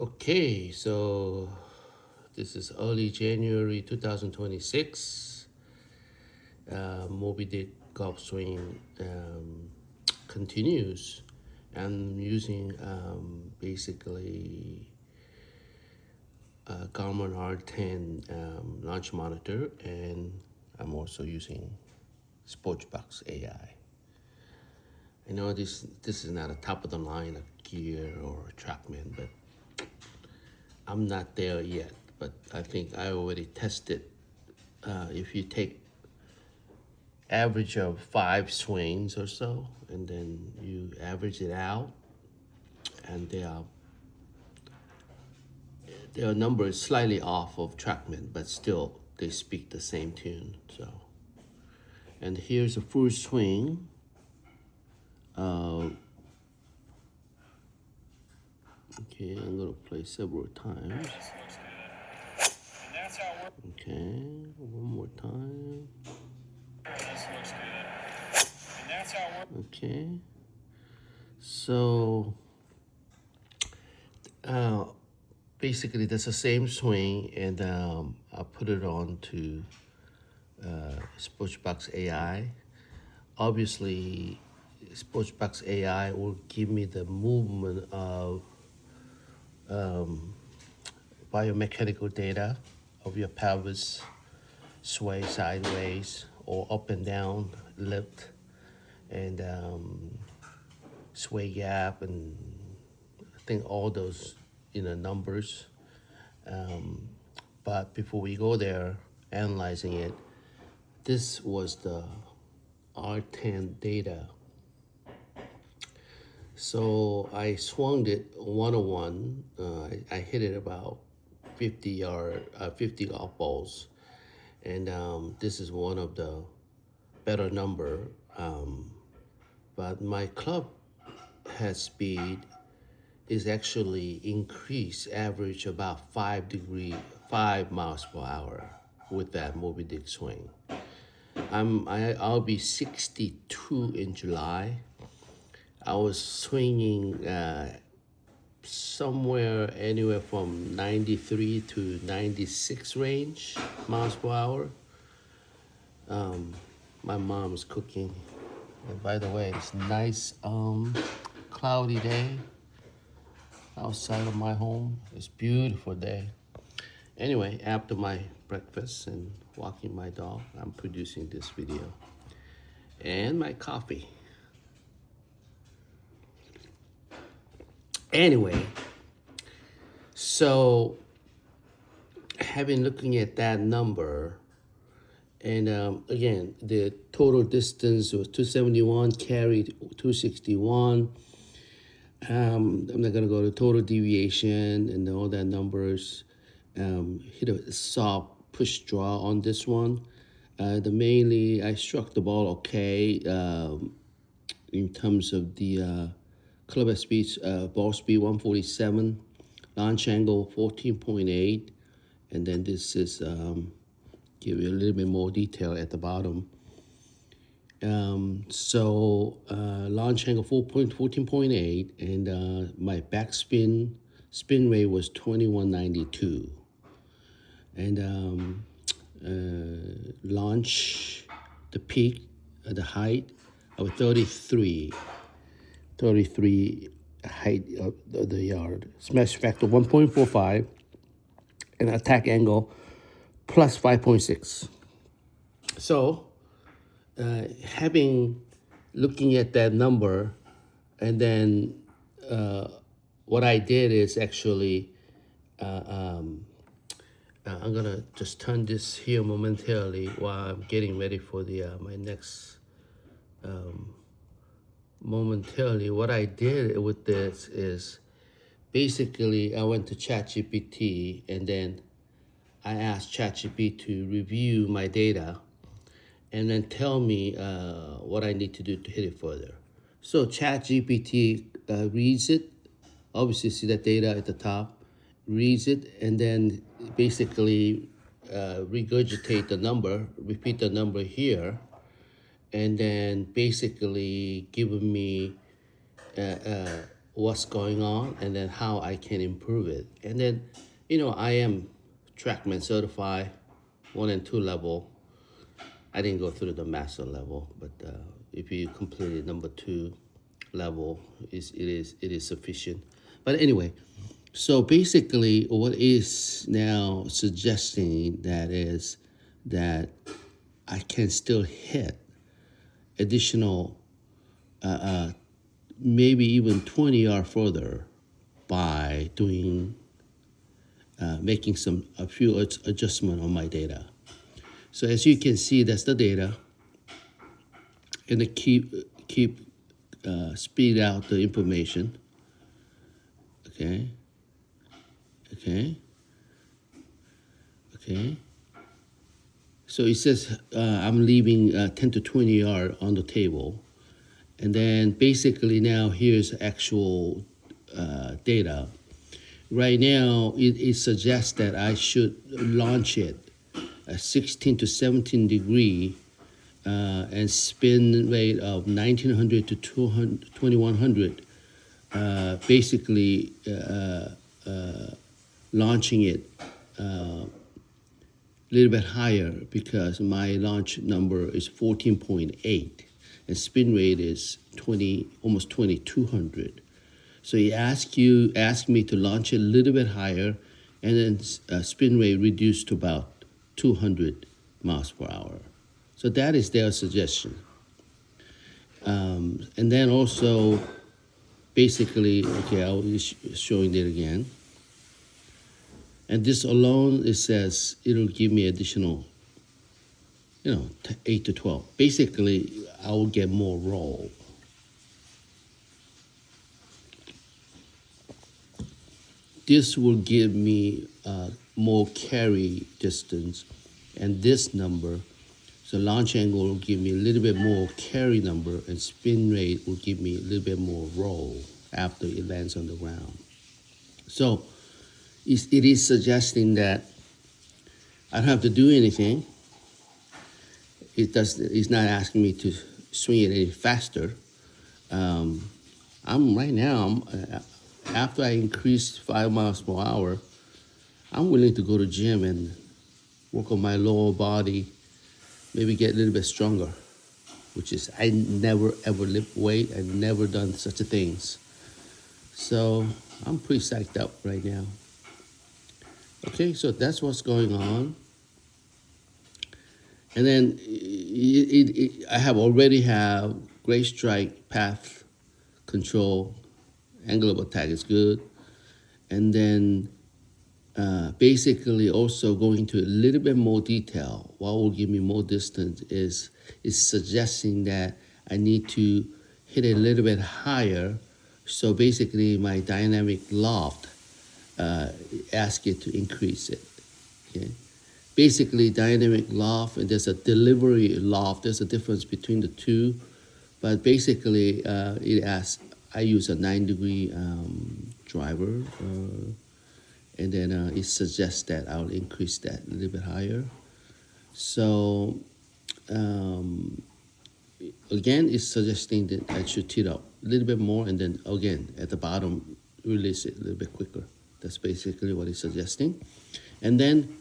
Okay, so this is early January 2026. Mobydick golf swing continues. I'm using basically Garmin R10 launch monitor, and I'm also using Sportsbox AI. I know this is not a top of the line of gear or TrackMan, but I'm not there yet. But I think I already tested. If you take average of 5 swings or so, and then you average it out, and their number is slightly off of TrackMan, but still they speak the same tune. So, and here's a full swing. Okay, I'm gonna play several times. Okay, one more time. Okay, so basically that's the same swing, and I put it on to Sportsbox AI. Obviously, Sportsbox AI will give me the movement of biomechanical data of your pelvis, sway sideways or up and down, lift, and sway gap, and I think all those numbers. But before we go there, analyzing it, this was the R10 data. So I swung it 101. I hit it about 50 golf balls, and this is one of the better number. But my club head speed is actually increased, average about 5 miles per hour with that Mobydick swing. I'll be 62 in July. I was swinging somewhere anywhere from 93 to 96 range miles per hour. My mom's cooking. And by the way, it's nice cloudy day outside of my home. It's beautiful day. Anyway, after my breakfast and walking my dog, I'm producing this video. And my coffee. Anyway, so having looking at that number, and again, the total distance was 271, carried 261. I'm not gonna go to total deviation and all that numbers. Hit a soft push draw on this one. Mainly I struck the ball okay in terms of the club head speed, ball speed 147, launch angle 14.8, and then this is give you a little bit more detail at the bottom. Launch angle 14.8, and my backspin spin rate was 2192, and launch the peak the height of 33 height of the yard, smash factor 1.45, and attack angle plus 5.6. So looking at that number, and then what I did is actually I'm gonna just turn this here momentarily while I'm getting ready for the my next momentarily. What I did with this is basically I went to ChatGPT, and then I asked ChatGPT to review my data and then tell me what I need to do to hit it further. So ChatGPT reads it, obviously see that data at the top, reads it, and then basically regurgitate the number, repeat the number here, and then basically giving me what's going on and then how I can improve it. And then, I am TrackMan certified, 1 and 2 level. I didn't go through the master level, but if you completed number 2 level, it is sufficient. But anyway, so basically, what is now suggesting that is that I can still hit additional, maybe even 20 yards further by doing, making a few adjustment on my data. So as you can see, that's the data, and keep speed out the information. Okay. So it says I'm leaving 10 to 20 yards on the table. And then basically now here's actual data. Right now, it suggests that I should launch it at 16 to 17 degree and spin rate of 1900 to 2100. Basically, launching it a little bit higher because my launch number is 14.8 and spin rate is almost 2200. So he asked me to launch it a little bit higher, and then spin rate reduced to about 200 miles per hour. So that is their suggestion. And then also, basically, okay, I'll be showing it again. And this alone, it says it'll give me additional, 8 to 12. Basically, I will get more roll. This will give me more carry distance, and this number, so launch angle will give me a little bit more carry number, and spin rate will give me a little bit more roll after it lands on the ground. So it is suggesting that I don't have to do anything. It's not asking me to swing it any faster. After I increase 5 miles per hour, I'm willing to go to gym and work on my lower body, maybe get a little bit stronger, which is, I never ever lift weight. I've never done such a things. So I'm pretty psyched up right now. Okay, so that's what's going on. And then I already have gray strike, path control, angle of attack is good. And then basically also going to a little bit more detail. What will give me more distance is suggesting that I need to hit it a little bit higher. So basically my dynamic loft, ask it to increase it. Okay. Basically, dynamic loft, and there's a delivery loft. There's a difference between the two, but basically, it asks. I use a 9-degree driver, and then it suggests that I'll increase that a little bit higher. So again, it's suggesting that I should tee up a little bit more, and then again at the bottom, release it a little bit quicker. That's basically what it's suggesting, and then.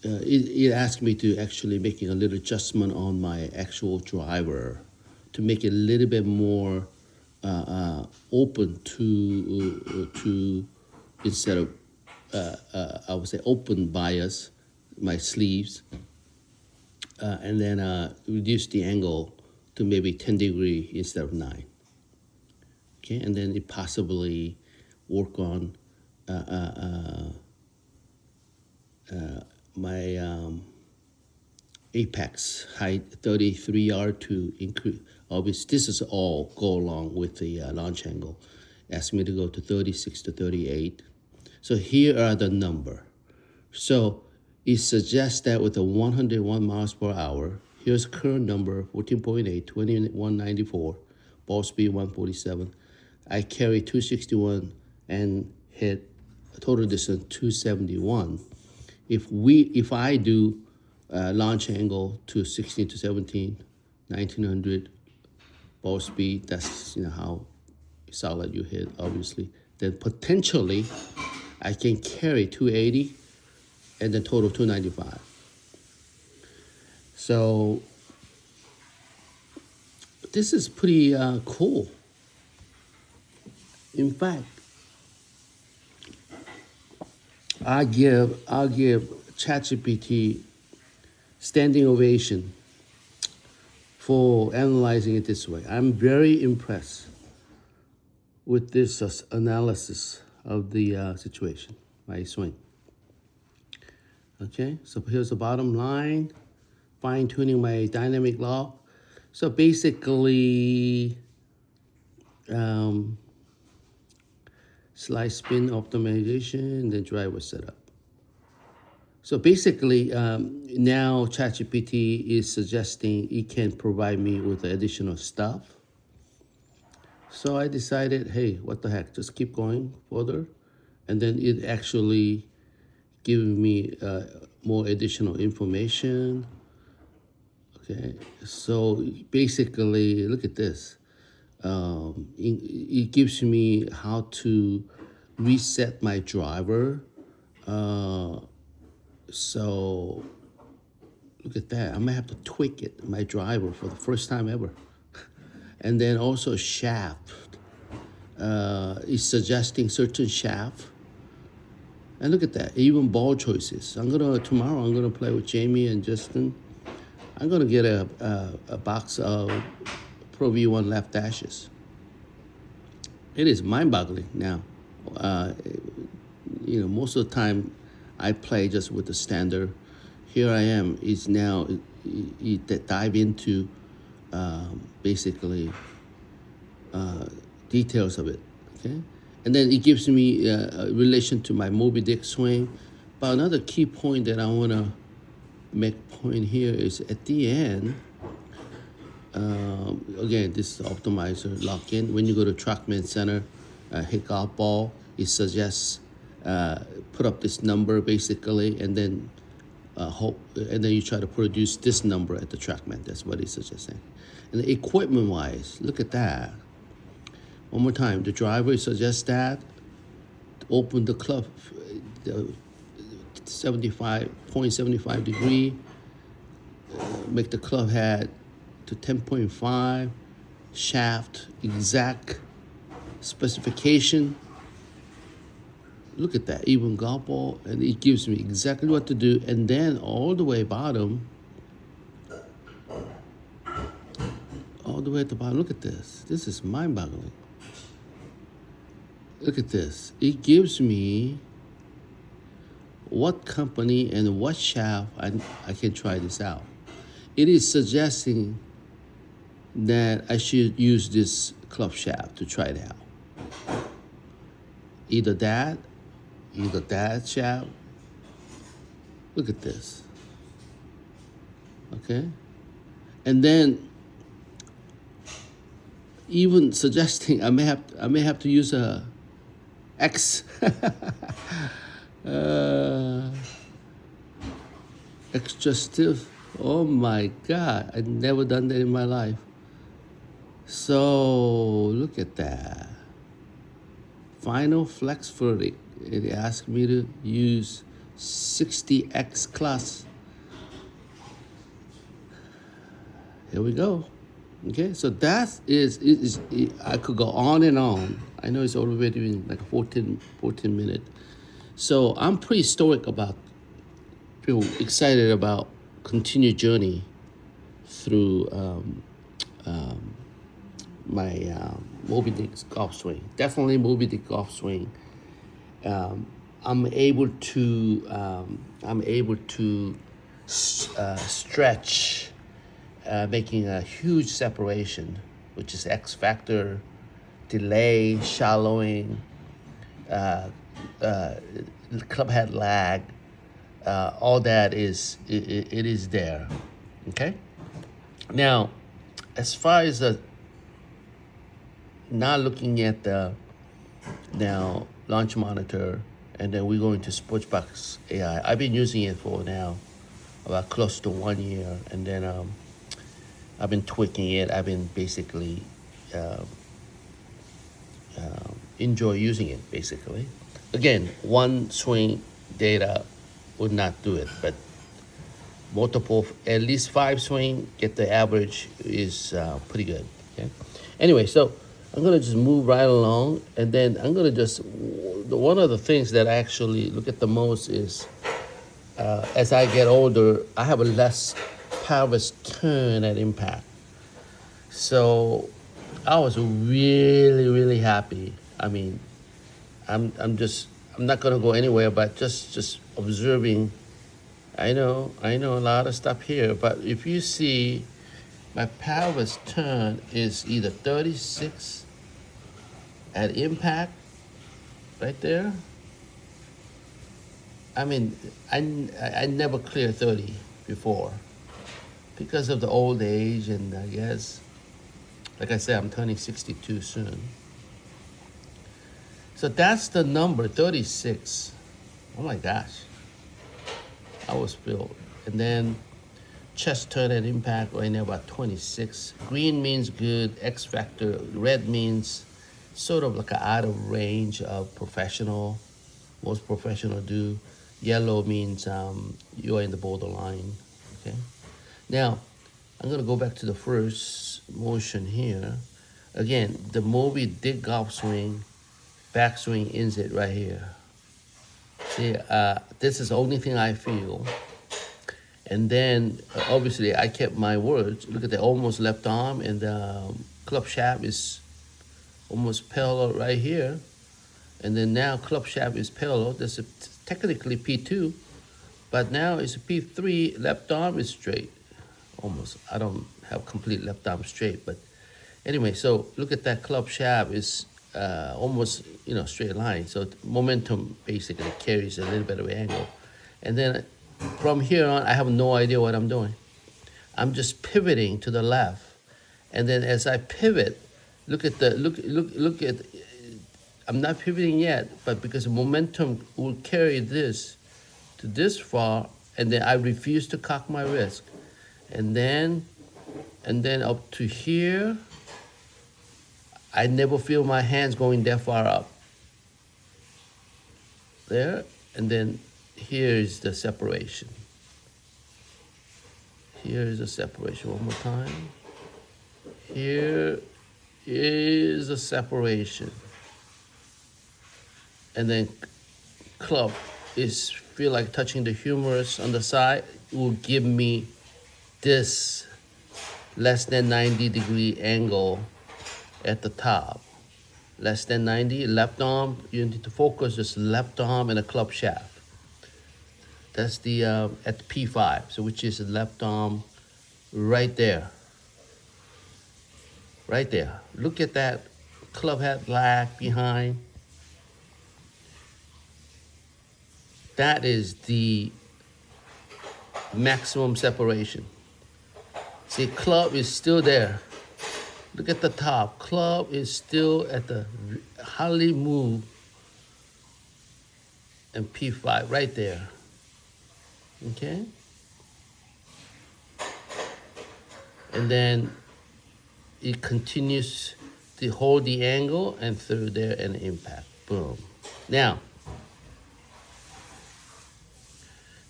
It asked me to actually making a little adjustment on my actual driver to make it a little bit more open to instead of I would say open bias, my sleeves, and then reduce the angle to maybe 10 degree instead of 9. Okay, and then it possibly work on my apex height 33 yard to increase. Obviously, this is all go along with the launch angle. Ask me to go to 36 to 38. So here are the number. So it suggests that with a 101 miles per hour, here's current number 14.8, 2194, ball speed 147. I carry 261 and hit a total distance 271. If I do launch angle to 16 to 17, 1900, ball speed. That's how solid you hit, obviously. Then potentially, I can carry 280 and then total 295. So this is pretty cool. In fact, I give ChatGPT standing ovation for analyzing it this way. I'm very impressed with this analysis of the situation, my swing. Okay, so here's the bottom line, fine-tuning my dynamic lock. So basically, slide spin optimization, then driver setup. So basically, now ChatGPT is suggesting it can provide me with additional stuff. So I decided, hey, what the heck, just keep going further. And then it actually giving me more additional information. Okay, so basically, look at this. It gives me how to reset my driver. So look at that. I might have to tweak it, my driver, for the first time ever. And then also shaft. It's suggesting certain shaft. And look at that, even ball choices. Tomorrow I'm gonna play with Jamie and Justin. I'm gonna get a box of Pro V1 left dashes. It is mind-boggling now. Most of the time I play just with the standard. Here I am. It's now dive into basically details of it. Okay, and then it gives me a relation to my Mobydick swing. But another key point that I wanna make point here is at the end. Again, this is optimizer lock-in. When you go to TrackMan Center, hit golf ball, it suggests put up this number basically, and then you try to produce this number at the TrackMan. That's what it's suggesting. And equipment-wise, look at that. One more time, the driver suggests that open the club 0.75 degree, make the club head to 10.5, shaft exact specification. Look at that, even golf ball, and it gives me exactly what to do. And then all the way bottom, all the way at the bottom, look at this. This is mind-boggling. Look at this. It gives me what company and what shaft I can try this out. It is suggesting that I should use this club shaft to try it out. Either that shaft. Look at this. Okay? And then even suggesting I may have to use a X extra stiff. Oh my God, I've never done that in my life. So look at that. Final flex verdict. It asked me to use 60X class. Here we go. Okay, so that is I could go on and on. I know it's already been like 14 minutes. So I'm pretty excited about continued journey through my Mobydick golf swing. Definitely Mobydick golf swing. I'm able to stretch, making a huge separation, which is X factor, delay, shallowing, club head lag. All that is it is there. Okay. Now, as far as not looking at the now launch monitor, and then we're going to Sportsbox AI. I've been using it for now about close to 1 year, and then I've been tweaking it. I've been basically enjoy using it, basically. Again, one swing data would not do it, but multiple, at least 5 swing, get the average is pretty good. Okay. Anyway, so I'm gonna just move right along, and then I'm gonna just one of the things that I actually look at the most is as I get older, I have a less pelvis turn at impact. So I was really happy. I mean, I'm not gonna go anywhere, but just observing. I know a lot of stuff here, but if you see my pelvis turn is either 36 at impact, right there. I mean, I never cleared 30 before because of the old age, and I guess, like I said, I'm turning 62 soon. So that's the number, 36. Oh my gosh. I was filled. And then chest turn at impact right now about 26. Green means good, X factor. Red means sort of like an out of range of professional. Most professional do. Yellow means you're in the borderline. Okay. Now, I'm gonna go back to the first motion here. Again, the Mobydick golf swing, backswing ends it right here. See, this is the only thing I feel. And then, obviously, I kept my words. Look at the almost left arm, and the club shaft is almost parallel right here. And then now club shaft is parallel. This is technically P2, but now it's a P3. Left arm is straight, almost. I don't have complete left arm straight, but anyway. So look at that club shaft is almost straight line. So momentum basically carries a little bit of angle, and then from here on, I have no idea what I'm doing. I'm just pivoting to the left, and then as I pivot, look at. I'm not pivoting yet, but because momentum will carry this to this far, and then I refuse to cock my wrist, and then up to here. I never feel my hands going that far up. There, and then here's the separation. Here's the separation. One more time. Here is a separation. And then club is feel like touching the humerus on the side. It will give me this less than 90-degree angle at the top. Less than 90, left arm, you need to focus just left arm and a club shaft. That's the at the P5, so which is the left arm right there. Right there. Look at that club head lag behind. That is the maximum separation. See, club is still there. Look at the top. Club is still at the highly moved and P5 right there. Okay? And then it continues to hold the angle and through there and impact. Boom. Now,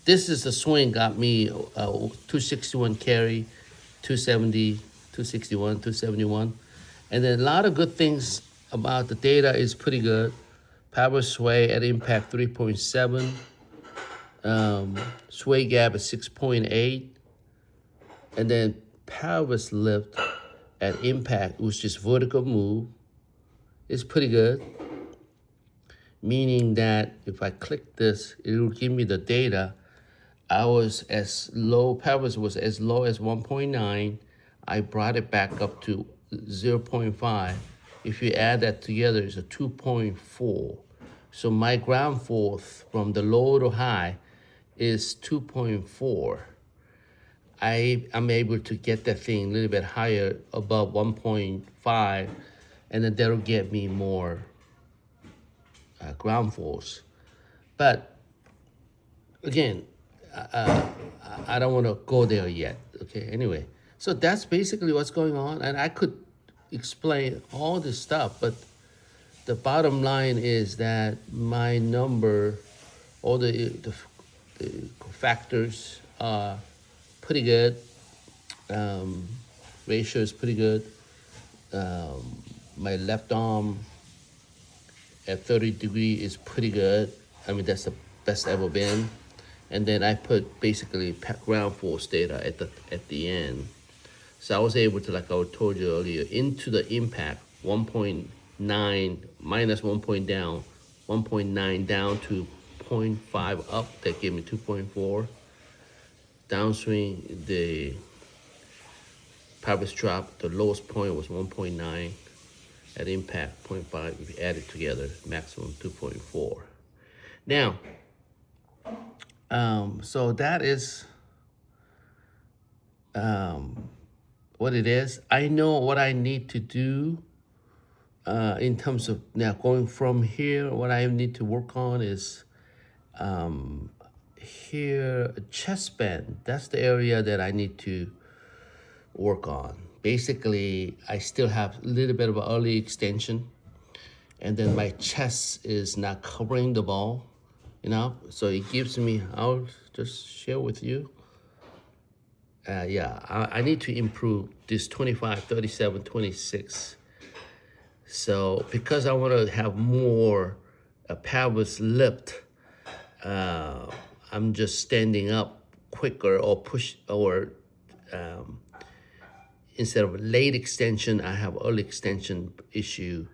this is the swing got me 261 carry, 270, 261, 271. And then a lot of good things about the data is pretty good. Power sway at impact 3.7. Sway gap is 6.8. And then pelvis lift at impact, which is vertical move, is pretty good. Meaning that if I click this, it will give me the data. I was as low, pelvis was as low as 1.9. I brought it back up to 0.5. If you add that together, it's a 2.4. So my ground force from the low to high is 2.4. I'm able to get that thing a little bit higher, above 1.5, and then that'll get me more ground force. But again, I don't want to go there yet. Okay, anyway. So that's basically what's going on. And I could explain all this stuff, but the bottom line is that my number, all the factors are pretty good. Ratio is pretty good. My left arm at 30 degrees is pretty good. I mean, that's the best ever been. And then I put basically ground force data at the end. So I was able to, like I told you earlier, into the impact, 1.9 minus 1 point down, 1.9 down to 0.5 up. That gave me 2.4. Downswing, the Paris drop, the lowest point was 1.9. At impact, 0.5, if you add it together, maximum 2.4. Now, so that is what it is. I know what I need to do in terms of now going from here. What I need to work on is here, chest band. That's the area that I need to work on. Basically, I still have a little bit of an early extension, and then my chest is not covering the ball, so it gives me, I'll just share with you. I need to improve this 25, 37, 26. So because I want to have more pelvis lift, I'm just standing up quicker or push, or instead of late extension, I have early extension issue,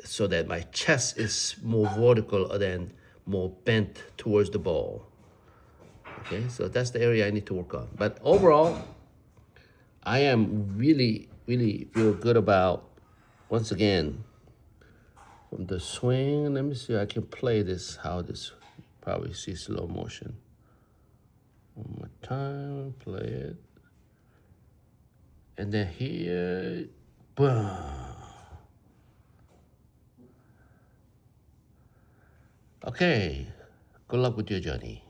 so that my chest is more vertical than more bent towards the ball. Okay, so that's the area I need to work on. But overall, I am really, really feel good about, once again, from the swing. Let me see, I can play this, how this, probably see slow motion. One more time, play it. And then here, boom. Okay, good luck with your journey.